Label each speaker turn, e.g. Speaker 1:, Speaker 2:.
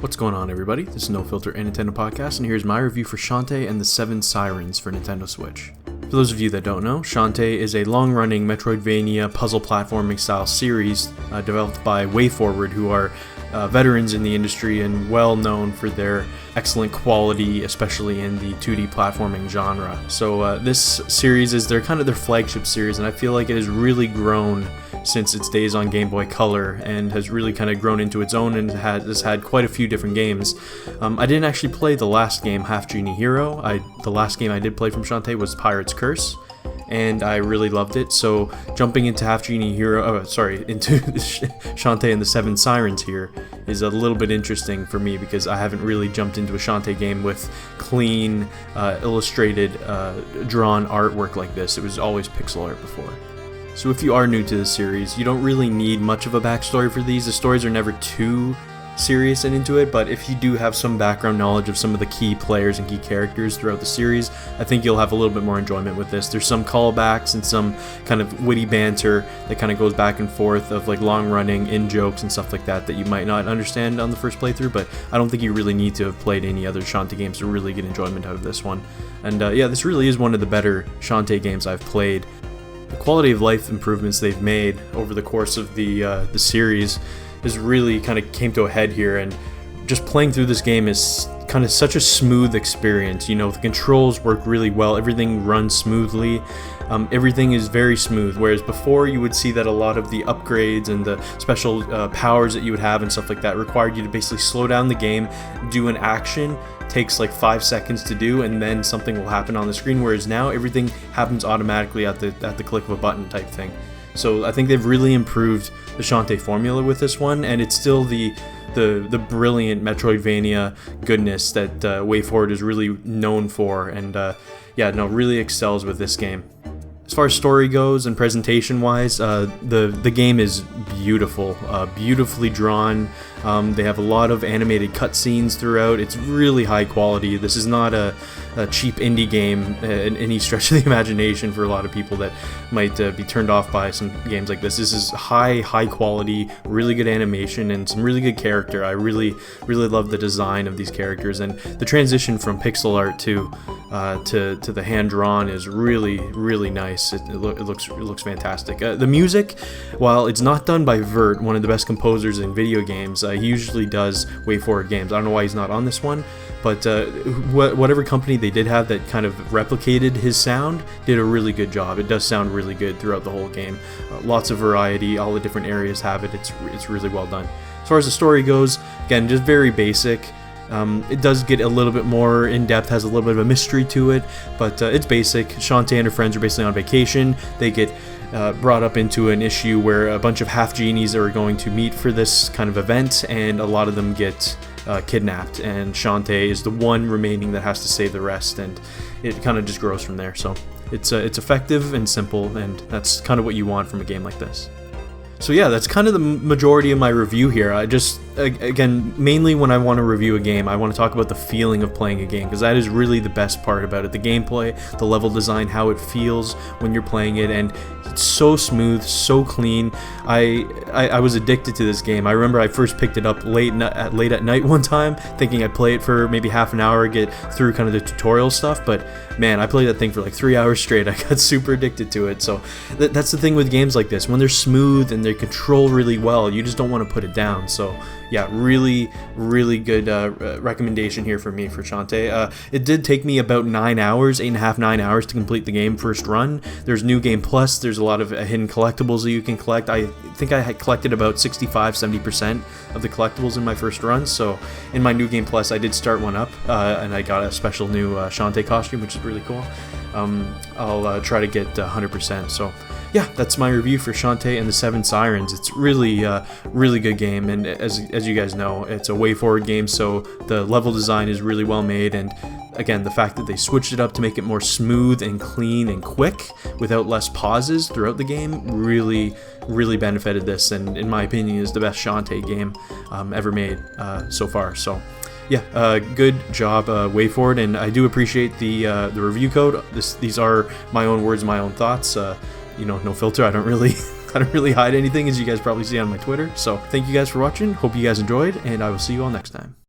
Speaker 1: What's going on, everybody? This is No Filter, a Nintendo podcast, and here's my review for Shantae and the Seven Sirens for Nintendo Switch. For those of you that don't know, Shantae is a long-running Metroidvania puzzle platforming style series developed by WayForward, who are veterans in the industry and well known for their excellent quality, especially in the 2D platforming genre. So this series is their flagship series, and I feel like it has really grown since its days on Game Boy Color and has really kind of grown into its own and has had quite a few different games. I didn't actually play the last game, Half Genie Hero. The last game I did play from Shantae was Pirate's Curse, and I really loved it. So jumping into into Shantae and the Seven Sirens here is a little bit interesting for me because I haven't really jumped into a Shantae game with clean, illustrated, drawn artwork like this. It was always pixel art before. So if you are new to this series, you don't really need much of a backstory for these. The stories are never too serious and into it, but if you do have some background knowledge of some of the key players and key characters throughout the series, I think you'll have a little bit more enjoyment with this. There's some callbacks and some kind of witty banter that kind of goes back and forth of like long-running in-jokes and stuff like that you might not understand on the first playthrough, but I don't think you really need to have played any other Shantae games to really get enjoyment out of this one. And yeah, this really is one of the better Shantae games I've played. The quality of life improvements they've made over the course of the series has really kind of came to a head here, and just playing through this game is kind of such a smooth experience. You know, the controls work really well, everything runs smoothly, everything is very smooth, whereas before you would see that a lot of the upgrades and the special powers that you would have and stuff like that required you to basically slow down the game, do an action, takes like 5 seconds to do, and then something will happen on the screen, whereas now everything happens automatically at the click of a button type thing. So I think they've really improved the Shantae formula with this one, and it's still the brilliant Metroidvania goodness that WayForward is really known for, and really excels with this game. As far as story goes and presentation-wise, the game is beautiful, beautifully drawn. They have a lot of animated cutscenes throughout. It's really high quality. This is not a cheap indie game in any stretch of the imagination for a lot of people that might be turned off by some games like this. This is high quality, really good animation, and some really good character. I really love the design of these characters, and the transition from pixel art to the hand-drawn is really nice. It looks fantastic. The music, while it's not done by Vert, one of the best composers in video games, he usually does WayForward games. I don't know why he's not on this one, but whatever company they did have that kind of replicated his sound did a really good job. It does sound really good throughout the whole game. Lots of variety, all the different areas have it. It's really well done. As far as the story goes, again, just very basic. It does get a little bit more in-depth, has a little bit of a mystery to it, but it's basic. Shantae and her friends are basically on vacation. They get brought up into an issue where a bunch of half-genies are going to meet for this kind of event, and a lot of them get kidnapped, and Shantae is the one remaining that has to save the rest, and it kind of just grows from there. So it's effective and simple, and that's kind of what you want from a game like this. So yeah, that's kind of the majority of my review here. I just, again, mainly when I want to review a game, I want to talk about the feeling of playing a game, because that is really the best part about it. The gameplay, the level design, how it feels when you're playing it, and it's so smooth, so clean. I was addicted to this game. I remember I first picked it up late at night one time, thinking I'd play it for maybe half an hour, get through kind of the tutorial stuff, but man, I played that thing for like 3 hours straight. I got super addicted to it. So that's the thing with games like this. When they're smooth and they control really well, you just don't want to put it down. So yeah, really good recommendation here for me for Shantae. It did take me about 9 hours, 9 hours to complete the game first run. There's New Game Plus. There's a lot of hidden collectibles that you can collect. I think I had collected about 65-70% of the collectibles in my first run. So in my New Game Plus, I did start one up, and I got a special new Shantae costume, which is really cool. I'll try to get 100%. So yeah, that's my review for Shantae and the Seven Sirens. It's really good game, and as you guys know, it's a WayForward game, so the level design is really well made, and again, the fact that they switched it up to make it more smooth and clean and quick without less pauses throughout the game really benefited this, and in my opinion is the best Shantae game ever made so far. So yeah, good job, WayForward, and I do appreciate the review code. These are my own words, my own thoughts. No filter. I don't really hide anything, as you guys probably see on my Twitter. So thank you guys for watching. Hope you guys enjoyed, and I will see you all next time.